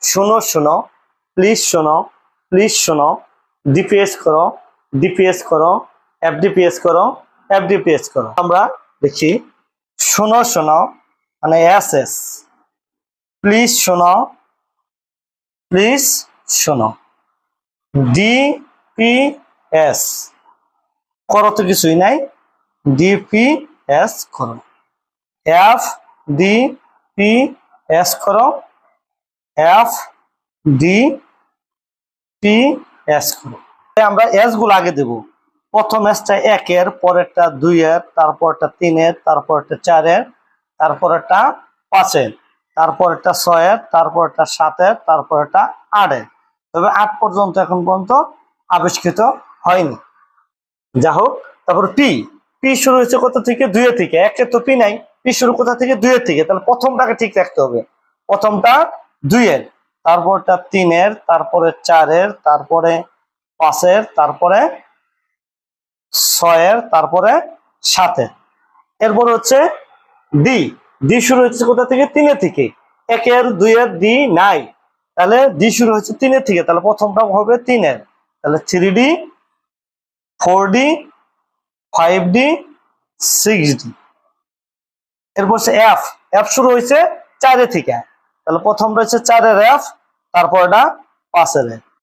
শোনো শোনো, প্লিজ শোনো, প্লিজ শোনো, ডিপিএস করো, ডিপিএস করো, এফডিপিএস করো, এফডিপিএস করো। আমরা দেখি শোনো শোনো মানে এস এস, প্লিজ শোনো, প্লিজ শোনো, ডিপিএস করো তো কিছুই নাই, ডিপিএস করো, এফ ডি পি এস করো, এফ ডি পি এস করো। আমরা এস গুলো আগে দেব। প্রথম এসটা 1-এর, পরেরটা 2-এর, তারপরটা 3-এর, তারপরটা 4-এর, তারপরটা 5-এর, তারপরটা 6-এর, তারপরটা 7-এর, তারপরটা 8-এর। তবে 8 পর্যন্ত এখন পর্যন্ত আবিষ্কৃত হয়নি। যা হোক, তারপর পি, পি শুরু হয়েছে কোথা থেকে? 2 থেকে। 1-এ তো পি নাই, পি শুরু কোথা থেকে? 2 থেকে। তাহলে প্রথমটাকে ঠিক রাখতে হবে। প্রথমটা 2-এর, তারপরটা 3-এর, তারপরে 4-এর, তারপরে 5-এর, তারপরে 6-এর, তারপরে 7-এর। এরপর হচ্ছে ডি, ডি শুরু হচ্ছে কোথা থেকে? 3 থেকে। 1-এর, 2-এর ডি নাই, তাহলে ডি শুরু হচ্ছে 3 থেকে। তাহলে প্রথমটা হবে 3-এর, তাহলে 3D, 4D, 5D, 6D। এরপর হচ্ছে এফ, এফ শুরু হয়েছে 4 থেকে। তাহলে প্রথমটা হচ্ছে 4-এর এফ, তারপরটা 5-এর এফ।